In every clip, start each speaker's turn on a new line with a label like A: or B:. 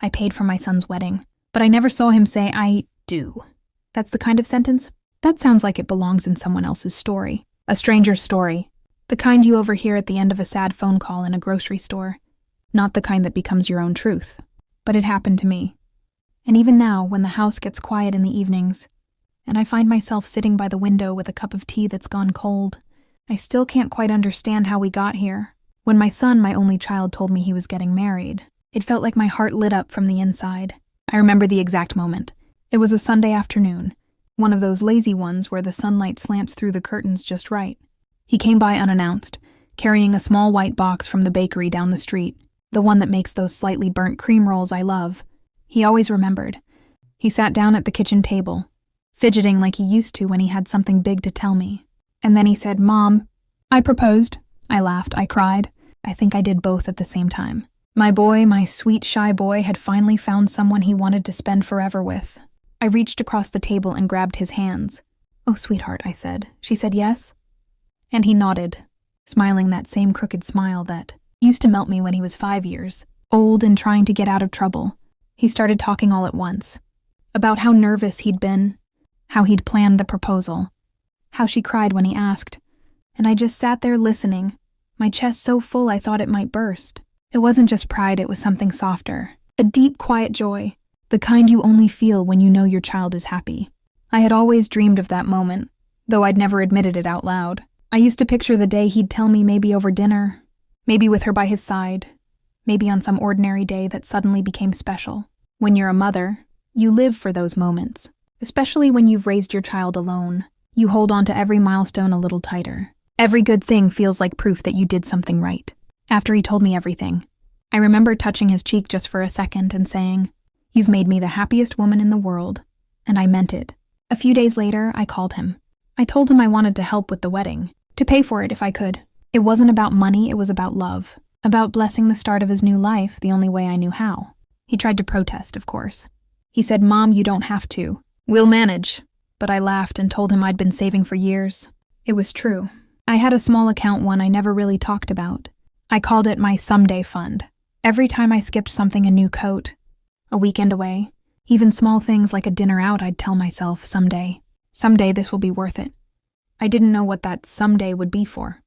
A: I paid for my son's wedding, but I never saw him say, I do. That's the kind of sentence? That sounds like it belongs in someone else's story. A stranger's story. The kind you overhear at the end of a sad phone call in a grocery store. Not the kind that becomes your own truth. But it happened to me. And even now, when the house gets quiet in the evenings, and I find myself sitting by the window with a cup of tea that's gone cold, I still can't quite understand how we got here. When my son, my only child, told me he was getting married, it felt like my heart lit up from the inside. I remember the exact moment. It was a Sunday afternoon, one of those lazy ones where the sunlight slants through the curtains just right. He came by unannounced, carrying a small white box from the bakery down the street, the one that makes those slightly burnt cream rolls I love. He always remembered. He sat down at the kitchen table, fidgeting like he used to when he had something big to tell me. And then he said, Mom, I proposed. I laughed, I cried. I think I did both at the same time. My boy, my sweet, shy boy, had finally found someone he wanted to spend forever with. I reached across the table and grabbed his hands. Oh, sweetheart, I said. She said yes. And he nodded, smiling that same crooked smile that used to melt me when he was 5 years, old and trying to get out of trouble. He started talking all at once, about how nervous he'd been, how he'd planned the proposal, how she cried when he asked, and I just sat there listening, my chest so full I thought it might burst. It wasn't just pride, it was something softer, a deep, quiet joy, the kind you only feel when you know your child is happy. I had always dreamed of that moment, though I'd never admitted it out loud. I used to picture the day he'd tell me, maybe over dinner, maybe with her by his side, maybe on some ordinary day that suddenly became special. When you're a mother, you live for those moments, especially when you've raised your child alone. You hold on to every milestone a little tighter. Every good thing feels like proof that you did something right. After he told me everything, I remember touching his cheek just for a second and saying, You've made me the happiest woman in the world, and I meant it. A few days later, I called him. I told him I wanted to help with the wedding, to pay for it if I could. It wasn't about money, it was about love, about blessing the start of his new life the only way I knew how. He tried to protest, of course. He said, Mom, you don't have to. We'll manage. But I laughed and told him I'd been saving for years. It was true. I had a small account one I never really talked about. I called it my someday fund. Every time I skipped something, a new coat, a weekend away, even small things like a dinner out, I'd tell myself, someday this will be worth it. I didn't know what that someday would be for.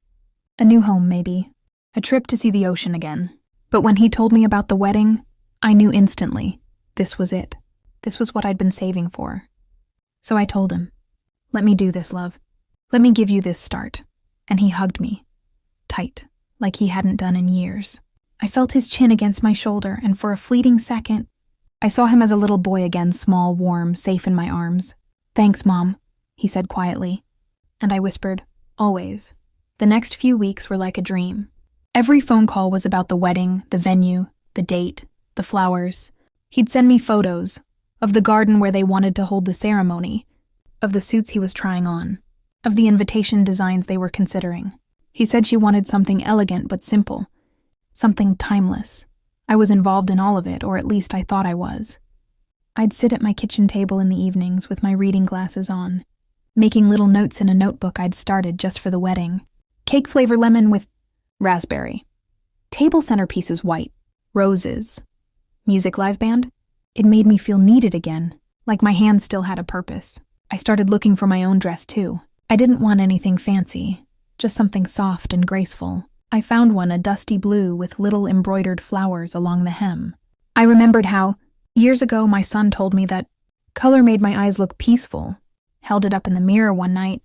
A: A new home, maybe. A trip to see the ocean again. But when he told me about the wedding, I knew instantly, this was it. This was what I'd been saving for. So I told him, let me do this, love. Let me give you this start. And he hugged me, tight, like he hadn't done in years. I felt his chin against my shoulder, and for a fleeting second, I saw him as a little boy again, small, warm, safe in my arms. Thanks, Mom, he said quietly. And I whispered, always. The next few weeks were like a dream. Every phone call was about the wedding, the venue, the date, the flowers. He'd send me photos of the garden where they wanted to hold the ceremony, of the suits he was trying on, of the invitation designs they were considering. He said she wanted something elegant but simple, something timeless. I was involved in all of it, or at least I thought I was. I'd sit at my kitchen table in the evenings with my reading glasses on, making little notes in a notebook I'd started just for the wedding. Cake flavor lemon with raspberry. Table centerpieces white. Roses. Music live band. It made me feel needed again, like my hands still had a purpose. I started looking for my own dress too. I didn't want anything fancy, just something soft and graceful. I found one, a dusty blue with little embroidered flowers along the hem. I remembered how, years ago, my son told me that color made my eyes look peaceful. Held it up in the mirror one night,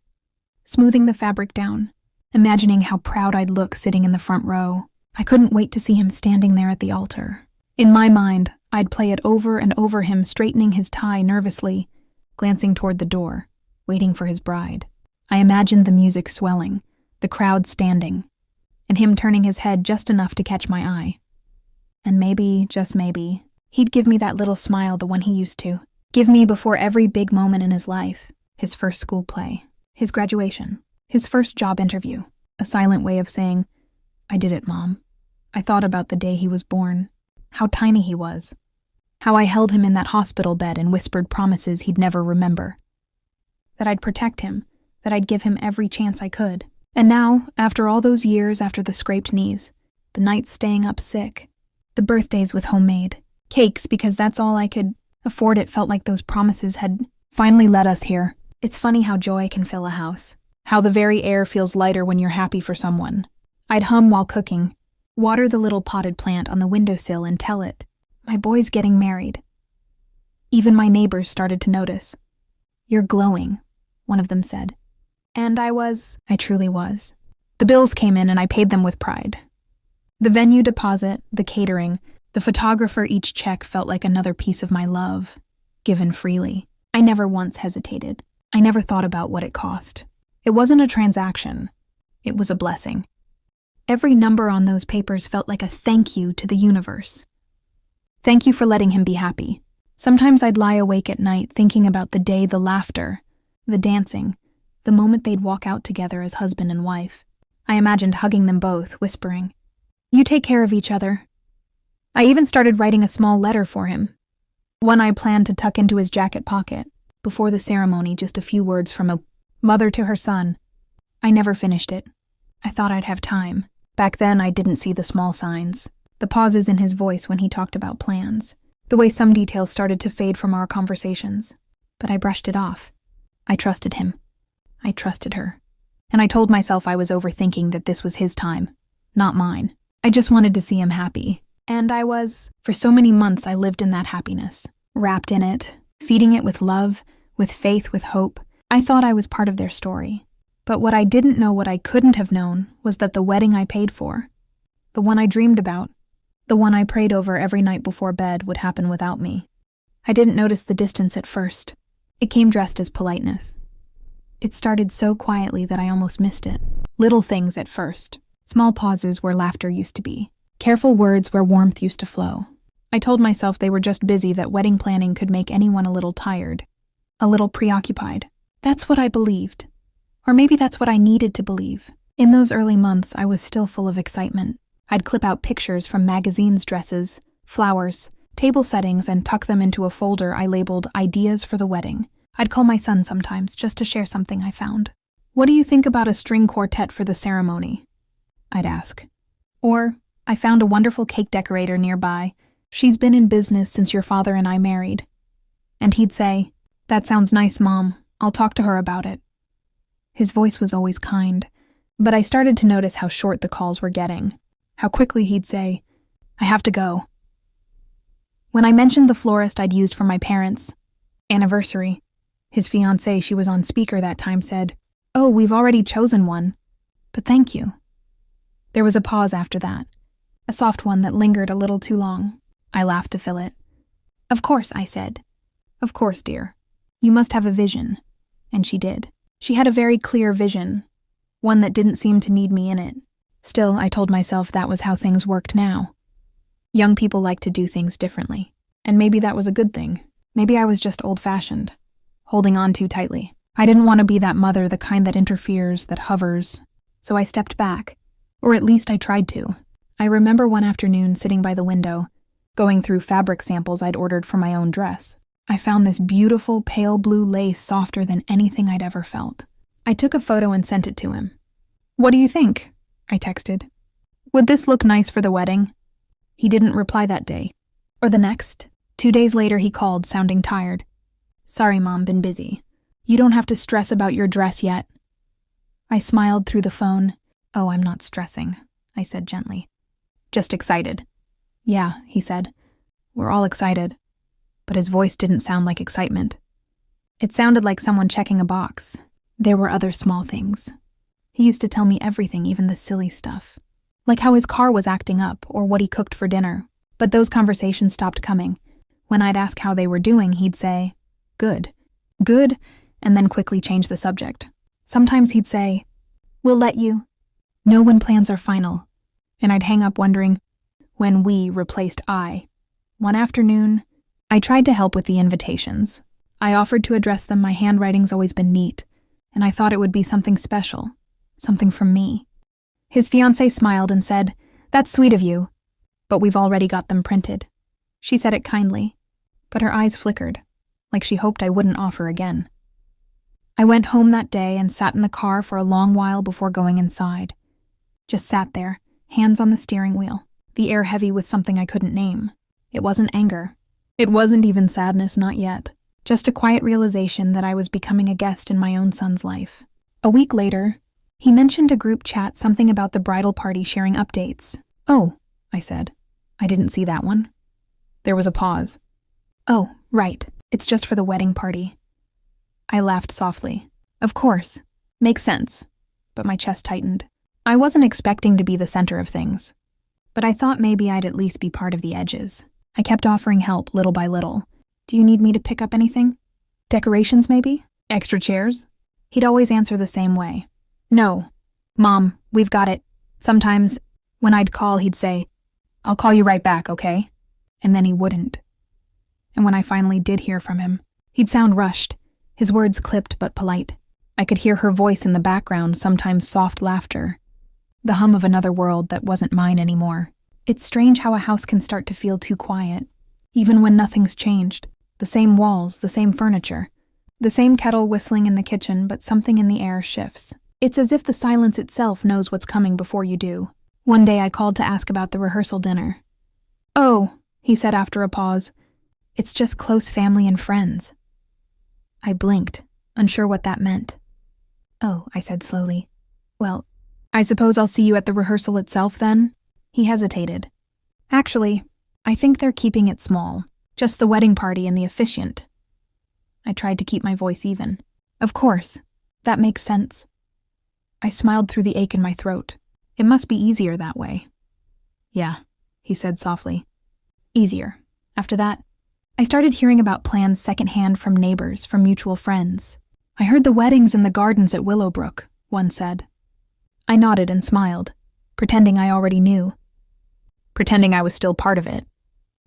A: smoothing the fabric down, imagining how proud I'd look sitting in the front row. I couldn't wait to see him standing there at the altar. In my mind, I'd play it over and over, him straightening his tie nervously, glancing toward the door, waiting for his bride. I imagined the music swelling, the crowd standing, and him turning his head just enough to catch my eye. And maybe, just maybe, he'd give me that little smile, the one he used to. Give me before every big moment in his life. His first school play, his graduation, his first job interview. A silent way of saying, I did it, Mom. I thought about the day he was born, how tiny he was, how I held him in that hospital bed and whispered promises he'd never remember. That I'd protect him, that I'd give him every chance I could. And now, after all those years, after the scraped knees, the nights staying up sick, the birthdays with homemade, Cakes, because that's all I could afford. It felt like those promises had finally led us here. It's funny how joy can fill a house, how the very air feels lighter when you're happy for someone. I'd hum while cooking, water the little potted plant on the windowsill and tell it, my boy's getting married. Even my neighbors started to notice. You're glowing, one of them said. And I truly was. The bills came in and I paid them with pride. The venue deposit, the catering, the photographer, each check felt like another piece of my love, given freely. I never once hesitated. I never thought about what it cost. It wasn't a transaction. It was a blessing. Every number on those papers felt like a thank you to the universe. Thank you for letting him be happy. Sometimes I'd lie awake at night thinking about the day, the laughter, the dancing, the moment they'd walk out together as husband and wife. I imagined hugging them both, whispering, "You take care of each other." I even started writing a small letter for him, one I planned to tuck into his jacket pocket. Before the ceremony, just a few words from a mother to her son. I never finished it. I thought I'd have time. Back then, I didn't see the small signs, the pauses in his voice when he talked about plans, the way some details started to fade from our conversations. But I brushed it off. I trusted him. I trusted her. And I told myself I was overthinking, that this was his time, not mine. I just wanted to see him happy. And I was. For so many months, I lived in that happiness, wrapped in it, feeding it with love, with faith, with hope. I thought I was part of their story. But what I didn't know, what I couldn't have known, was that the wedding I paid for, the one I dreamed about, the one I prayed over every night before bed, would happen without me. I didn't notice the distance at first. It came dressed as politeness. It started so quietly that I almost missed it. Little things at first. Small pauses where laughter used to be. Careful words where warmth used to flow. I told myself they were just busy, that wedding planning could make anyone a little tired, a little preoccupied. That's what I believed. Or maybe that's what I needed to believe. In those early months, I was still full of excitement. I'd clip out pictures from magazines, dresses, flowers, table settings, and tuck them into a folder I labeled Ideas for the Wedding. I'd call my son sometimes just to share something I found. "What do you think about a string quartet for the ceremony?" I'd ask. Or, "I found a wonderful cake decorator nearby. She's been in business since your father and I married." And he'd say, "That sounds nice, Mom. I'll talk to her about it." His voice was always kind, but I started to notice how short the calls were getting, how quickly he'd say, "I have to go." When I mentioned the florist I'd used for my parents' anniversary, his fiancée, she was on speaker that time, said, "Oh, we've already chosen one, but thank you." There was a pause after that, a soft one that lingered a little too long. I laughed to fill it. "Of course," I said. "Of course, dear. You must have a vision." And she did. She had a very clear vision, one that didn't seem to need me in it. Still, I told myself that was how things worked now. Young people like to do things differently, and maybe that was a good thing. Maybe I was just old-fashioned, holding on too tightly. I didn't want to be that mother, the kind that interferes, that hovers. So I stepped back, or at least I tried to. I remember one afternoon sitting by the window, going through fabric samples I'd ordered for my own dress. I found this beautiful pale blue lace, softer than anything I'd ever felt. I took a photo and sent it to him. "What do you think?" I texted. "Would this look nice for the wedding?" He didn't reply that day. Or the next. 2 days later he called, sounding tired. "Sorry, Mom, been busy. You don't have to stress about your dress yet." I smiled through the phone. "Oh, I'm not stressing," I said gently. "Just excited." "Yeah," he said. "We're all excited." But his voice didn't sound like excitement. It sounded like someone checking a box. There were other small things. He used to tell me everything, even the silly stuff. Like how his car was acting up, or what he cooked for dinner. But those conversations stopped coming. When I'd ask how they were doing, he'd say, "Good. Good," and then quickly change the subject. Sometimes he'd say, "We'll let you know when plans are final." And I'd hang up wondering when "we" replaced "I." One afternoon, I tried to help with the invitations. I offered to address them. My handwriting's always been neat, and I thought it would be something special, something from me. His fiancée smiled and said, "That's sweet of you, but we've already got them printed." She said it kindly, but her eyes flickered, like she hoped I wouldn't offer again. I went home that day and sat in the car for a long while before going inside. Just sat there, hands on the steering wheel, the air heavy with something I couldn't name. It wasn't anger. It wasn't even sadness, not yet. Just a quiet realization that I was becoming a guest in my own son's life. A week later, he mentioned a group chat something about the bridal party sharing updates. "Oh," I said. "I didn't see that one." There was a pause. "Oh, right. It's just for the wedding party." I laughed softly. Of course. Makes sense. But my chest tightened. I wasn't expecting to be the center of things. But I thought maybe I'd at least be part of the edges. I kept offering help little by little. "Do you need me to pick up anything? Decorations, maybe? Extra chairs?" He'd always answer the same way. "No. Mom, we've got it." Sometimes, when I'd call, he'd say, "I'll call you right back, okay?" And then he wouldn't. And when I finally did hear from him, he'd sound rushed, his words clipped but polite. I could hear her voice in the background, sometimes soft laughter, the hum of another world that wasn't mine anymore. It's strange how a house can start to feel too quiet, even when nothing's changed. The same walls, the same furniture, the same kettle whistling in the kitchen, but something in the air shifts. It's as if the silence itself knows what's coming before you do. One day I called to ask about the rehearsal dinner. "Oh," he said after a pause, "it's just close family and friends." I blinked, unsure what that meant. "Oh," I said slowly. "Well, I suppose I'll see you at the rehearsal itself then?" He hesitated. "Actually, I think they're keeping it small. Just the wedding party and the officiant." I tried to keep my voice even. "Of course. That makes sense." I smiled through the ache in my throat. It must be easier that way. "Yeah," he said softly. "Easier." After that, I started hearing about plans secondhand from neighbors, from mutual friends. "I heard the weddings in the gardens at Willowbrook," one said. I nodded and smiled, pretending I already knew. Pretending I was still part of it.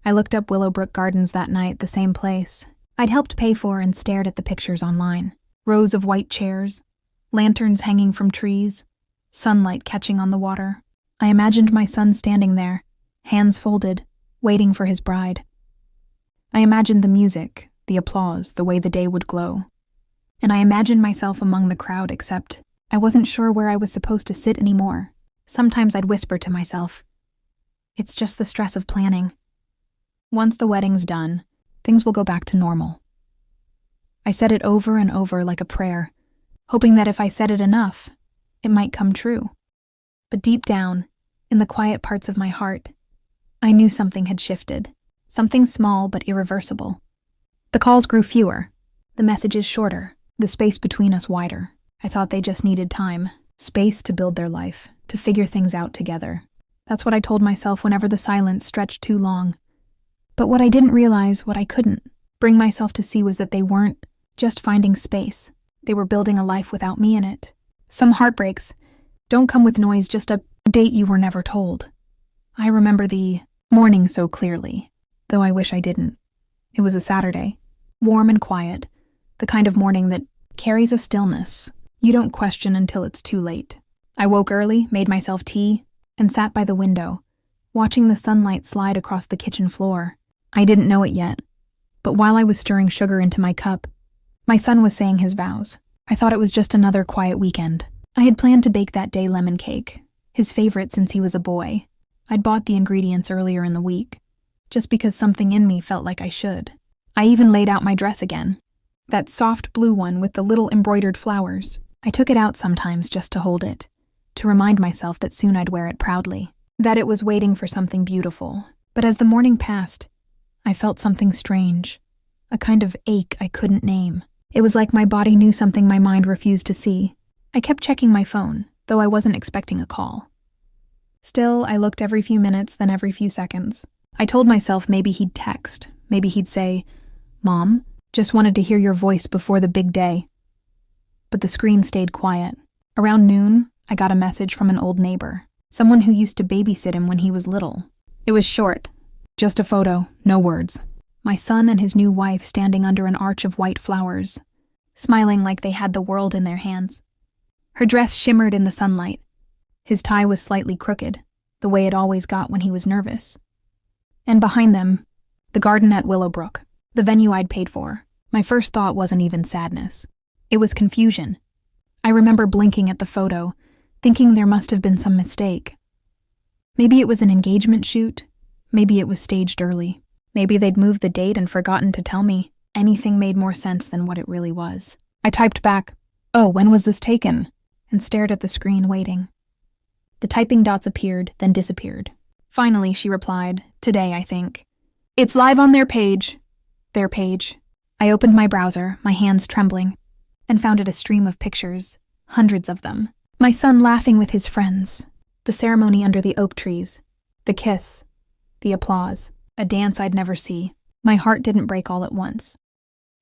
A: I looked up Willowbrook Gardens that night, the same place I'd helped pay for, and stared at the pictures online. Rows of white chairs, lanterns hanging from trees, sunlight catching on the water. I imagined my son standing there, hands folded, waiting for his bride. I imagined the music, the applause, the way the day would glow. And I imagined myself among the crowd, except I wasn't sure where I was supposed to sit anymore. Sometimes I'd whisper to myself, "It's just the stress of planning. Once the wedding's done, things will go back to normal." I said it over and over like a prayer, hoping that if I said it enough, it might come true. But deep down, in the quiet parts of my heart, I knew something had shifted. Something small but irreversible. The calls grew fewer, the messages shorter, the space between us wider. I thought they just needed time, space to build their life, to figure things out together. That's what I told myself whenever the silence stretched too long. But what I didn't realize, what I couldn't bring myself to see, was that they weren't just finding space. They were building a life without me in it. Some heartbreaks don't come with noise, just a date you were never told. I remember the morning so clearly, though I wish I didn't. It was a Saturday, warm and quiet, the kind of morning that carries a stillness you don't question until it's too late. I woke early, made myself tea, and sat by the window, watching the sunlight slide across the kitchen floor. I didn't know it yet, but while I was stirring sugar into my cup, my son was saying his vows. I thought it was just another quiet weekend. I had planned to bake that day lemon cake, his favorite since he was a boy. I'd bought the ingredients earlier in the week, just because something in me felt like I should. I even laid out my dress again, that soft blue one with the little embroidered flowers. I took it out sometimes just to hold it, to remind myself that soon I'd wear it proudly, that it was waiting for something beautiful. But as the morning passed, I felt something strange, a kind of ache I couldn't name. It was like my body knew something my mind refused to see. I kept checking my phone, though I wasn't expecting a call. Still, I looked every few minutes, then every few seconds. I told myself maybe he'd text, maybe he'd say, "Mom, just wanted to hear your voice before the big day." But the screen stayed quiet. Around noon, I got a message from an old neighbor, someone who used to babysit him when he was little. It was short, just a photo, no words. My son and his new wife standing under an arch of white flowers, smiling like they had the world in their hands. Her dress shimmered in the sunlight. His tie was slightly crooked, the way it always got when he was nervous. And behind them, the garden at Willowbrook, the venue I'd paid for. My first thought wasn't even sadness. It was confusion. I remember blinking at the photo, thinking there must have been some mistake. Maybe it was an engagement shoot, maybe it was staged early. Maybe they'd moved the date and forgotten to tell me. Anything made more sense than what it really was. I typed back, "Oh, when was this taken?" and stared at the screen, waiting. The typing dots appeared, then disappeared. Finally, she replied, "Today, I think. It's live on their page." Their page. I opened my browser, my hands trembling, and found it a stream of pictures, hundreds of them. My son laughing with his friends, the ceremony under the oak trees, the kiss, the applause, a dance I'd never see. My heart didn't break all at once.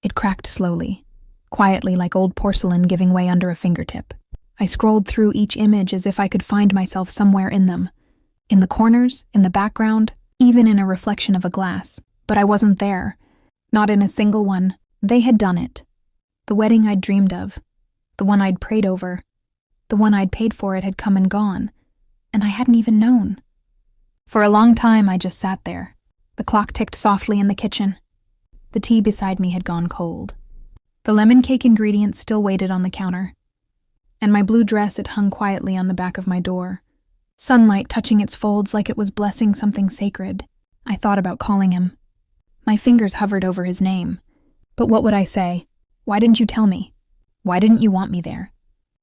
A: It cracked slowly, quietly like old porcelain giving way under a fingertip. I scrolled through each image as if I could find myself somewhere in them. In the corners, in the background, even in a reflection of a glass. But I wasn't there. Not in a single one. They had done it. The wedding I'd dreamed of. The one I'd prayed over. The one I'd paid for it had come and gone. And I hadn't even known. For a long time, I just sat there. The clock ticked softly in the kitchen. The tea beside me had gone cold. The lemon cake ingredients still waited on the counter. And my blue dress, it hung quietly on the back of my door. Sunlight touching its folds like it was blessing something sacred. I thought about calling him. My fingers hovered over his name. But what would I say? Why didn't you tell me? Why didn't you want me there?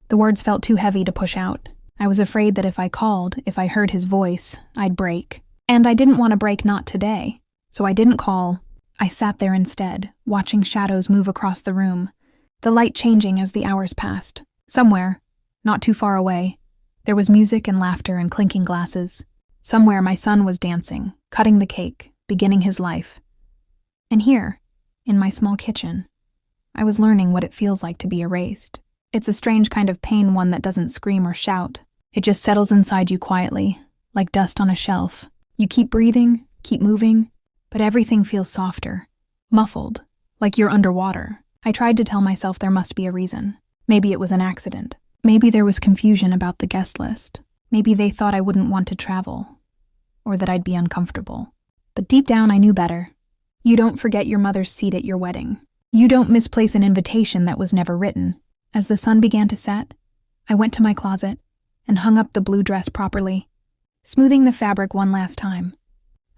A: The words felt too heavy to push out. I was afraid that if I called, if I heard his voice, I'd break. And I didn't want to break, not today. So I didn't call. I sat there instead, watching shadows move across the room, the light changing as the hours passed. Somewhere, not too far away, there was music and laughter and clinking glasses. Somewhere my son was dancing, cutting the cake, beginning his life. And here, in my small kitchen, I was learning what it feels like to be erased. It's a strange kind of pain, one that doesn't scream or shout. It just settles inside you quietly, like dust on a shelf. You keep breathing, keep moving, but everything feels softer, muffled, like you're underwater. I tried to tell myself there must be a reason. Maybe it was an accident. Maybe there was confusion about the guest list. Maybe they thought I wouldn't want to travel, or that I'd be uncomfortable. But deep down I knew better. You don't forget your mother's seat at your wedding. You don't misplace an invitation that was never written. As the sun began to set, I went to my closet and hung up the blue dress properly, smoothing the fabric one last time.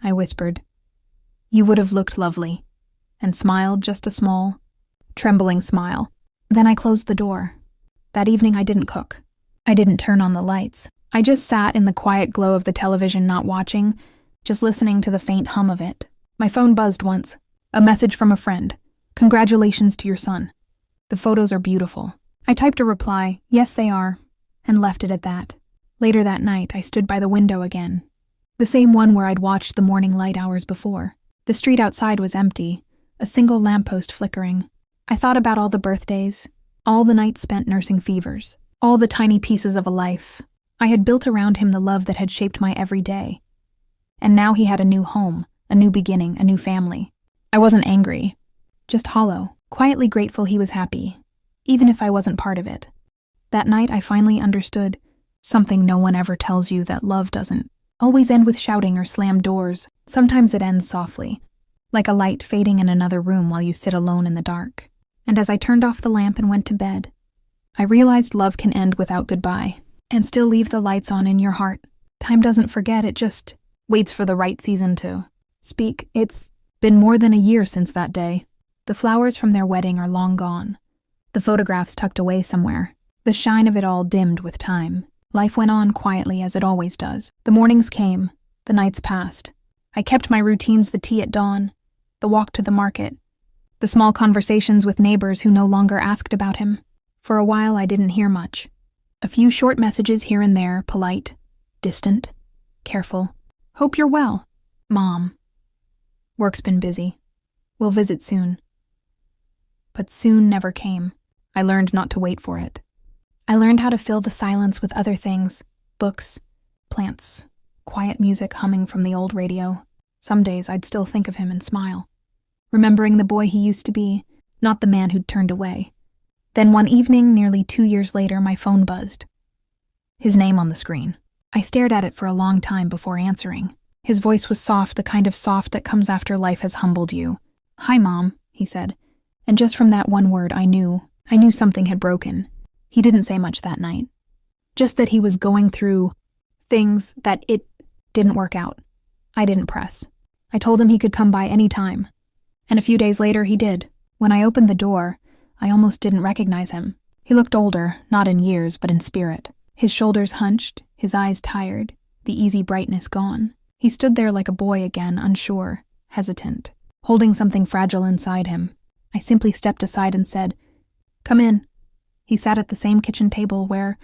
A: I whispered, "You would have looked lovely," and smiled just a small, trembling smile. Then I closed the door. That evening I didn't cook. I didn't turn on the lights. I just sat in the quiet glow of the television, not watching, just listening to the faint hum of it. My phone buzzed once. A message from a friend. "Congratulations to your son. The photos are beautiful." I typed a reply, "Yes, they are," and left it at that. Later that night, I stood by the window again. The same one where I'd watched the morning light hours before. The street outside was empty, a single lamppost flickering. I thought about all the birthdays, all the nights spent nursing fevers, all the tiny pieces of a life. I had built around him the love that had shaped my every day. And now he had a new home, a new beginning, a new family. I wasn't angry, just hollow, quietly grateful he was happy, even if I wasn't part of it. That night I finally understood something no one ever tells you, that love doesn't always end with shouting or slammed doors. Sometimes it ends softly, like a light fading in another room while you sit alone in the dark. And as I turned off the lamp and went to bed, I realized love can end without goodbye, and still leave the lights on in your heart. Time doesn't forget, it just waits for the right season to speak. It's been more than a year since that day. The flowers from their wedding are long gone. The photographs tucked away somewhere. The shine of it all dimmed with time. Life went on quietly as it always does. The mornings came, the nights passed. I kept my routines, the tea at dawn, the walk to the market, the small conversations with neighbors who no longer asked about him. For a while I didn't hear much. A few short messages here and there, polite, distant, careful. "Hope you're well. Mom. Work's been busy. We'll visit soon." But soon never came. I learned not to wait for it. I learned how to fill the silence with other things, books, plants, quiet music humming from the old radio. Some days I'd still think of him and smile, remembering the boy he used to be, not the man who'd turned away. Then one evening, nearly 2 years later, my phone buzzed. His name on the screen. I stared at it for a long time before answering. His voice was soft, the kind of soft that comes after life has humbled you. "Hi, Mom," he said. And just from that one word, I knew something had broken. He didn't say much that night. Just that he was going through things, that it didn't work out. I didn't press. I told him he could come by any time. And a few days later he did. When I opened the door, I almost didn't recognize him. He looked older, not in years, but in spirit. His shoulders hunched, his eyes tired, the easy brightness gone. He stood there like a boy again, unsure, hesitant, holding something fragile inside him. I simply stepped aside and said, "Come in." He sat at the same kitchen table where,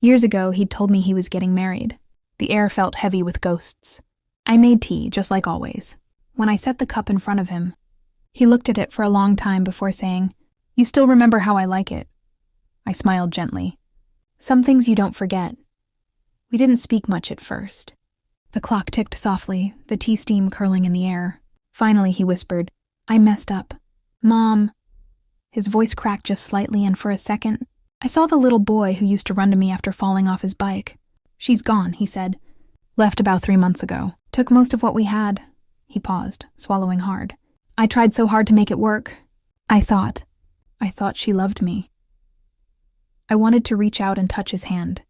A: years ago, he'd told me he was getting married. The air felt heavy with ghosts. I made tea, just like always. When I set the cup in front of him, he looked at it for a long time before saying, "You still remember how I like it?" I smiled gently. Some things you don't forget. We didn't speak much at first. The clock ticked softly, the tea steam curling in the air. Finally, he whispered, "I messed up. Mom." His voice cracked just slightly, and for a second, I saw the little boy who used to run to me after falling off his bike. "She's gone," he said. "Left about 3 months ago. Took most of what we had." He paused, swallowing hard. "I tried so hard to make it work. I thought she loved me." I wanted to reach out and touch his hand,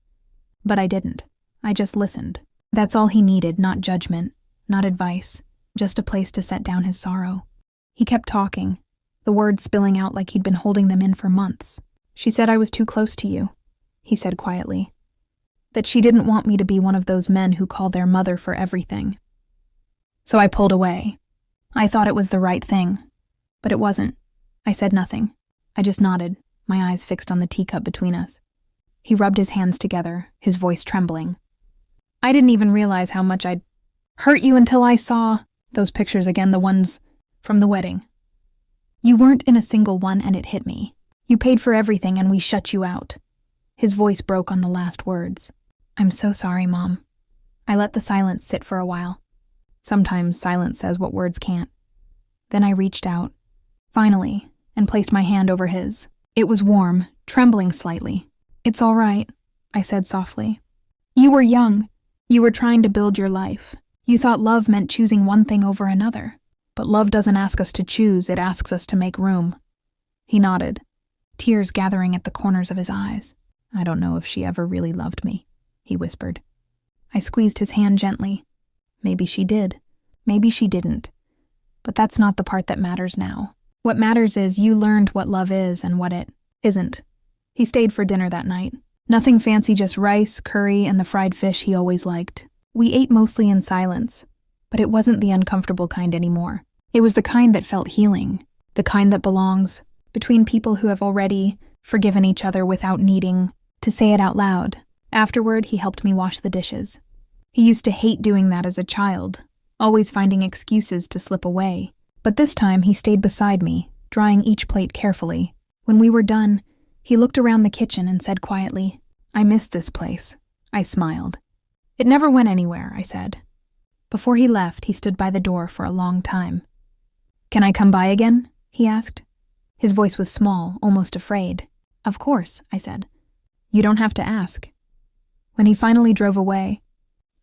A: but I didn't. I just listened. That's all he needed, not judgment, not advice, just a place to set down his sorrow. He kept talking, the words spilling out like he'd been holding them in for months. "She said I was too close to you," he said quietly. "That she didn't want me to be one of those men who call their mother for everything. So I pulled away. I thought it was the right thing, but it wasn't." I said nothing. I just nodded, my eyes fixed on the teacup between us. He rubbed his hands together, his voice trembling. "I didn't even realize how much I'd hurt you until I saw those pictures again, the ones from the wedding. You weren't in a single one, and it hit me. You paid for everything and we shut you out." His voice broke on the last words. "I'm so sorry, Mom." I let the silence sit for a while. Sometimes silence says what words can't. Then I reached out, finally, and placed my hand over his. It was warm, trembling slightly. "It's all right," I said softly. "You were young. You were trying to build your life. You thought love meant choosing one thing over another. But love doesn't ask us to choose, it asks us to make room." He nodded, tears gathering at the corners of his eyes. "I don't know if she ever really loved me," he whispered. I squeezed his hand gently. Maybe she did. Maybe she didn't. But that's not the part that matters now. What matters is you learned what love is and what it isn't. He stayed for dinner that night. Nothing fancy, just rice, curry, and the fried fish he always liked. We ate mostly in silence, but it wasn't the uncomfortable kind anymore. It was the kind that felt healing, the kind that belongs between people who have already forgiven each other without needing to say it out loud. Afterward, he helped me wash the dishes. He used to hate doing that as a child, always finding excuses to slip away. But this time, he stayed beside me, drying each plate carefully. When we were done, he looked around the kitchen and said quietly, "I miss this place." I smiled. "It never went anywhere," I said. Before he left, he stood by the door for a long time. "Can I come by again?" he asked. His voice was small, almost afraid. "Of course," I said. "You don't have to ask." When he finally drove away,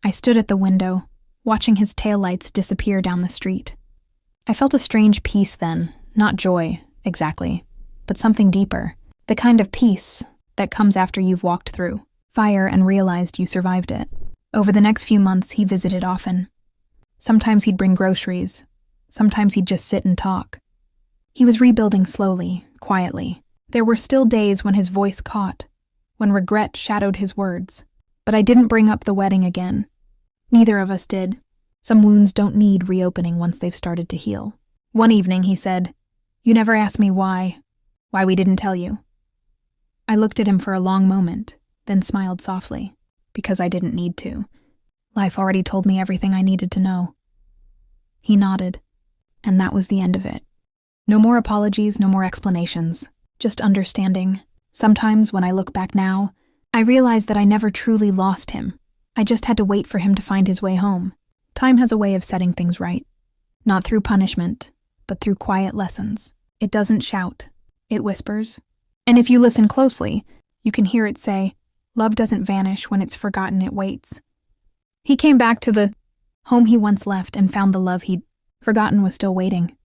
A: I stood at the window, watching his taillights disappear down the street. I felt a strange peace then, not joy, exactly, but something deeper, the kind of peace that comes after you've walked through fire and realized you survived it. Over the next few months, he visited often. Sometimes he'd bring groceries. Sometimes he'd just sit and talk. He was rebuilding slowly, quietly. There were still days when his voice caught, when regret shadowed his words. But I didn't bring up the wedding again. Neither of us did. Some wounds don't need reopening once they've started to heal. One evening, he said, "You never asked me why we didn't tell you." I looked at him for a long moment, then smiled softly, because I didn't need to. Life already told me everything I needed to know. He nodded, and that was the end of it. No more apologies, no more explanations, just understanding. Sometimes when I look back now, I realize that I never truly lost him. I just had to wait for him to find his way home. Time has a way of setting things right. Not through punishment, but through quiet lessons. It doesn't shout. It whispers. And if you listen closely, you can hear it say, "Love doesn't vanish when it's forgotten, it waits." He came back to the home he once left and found the love he'd forgotten was still waiting.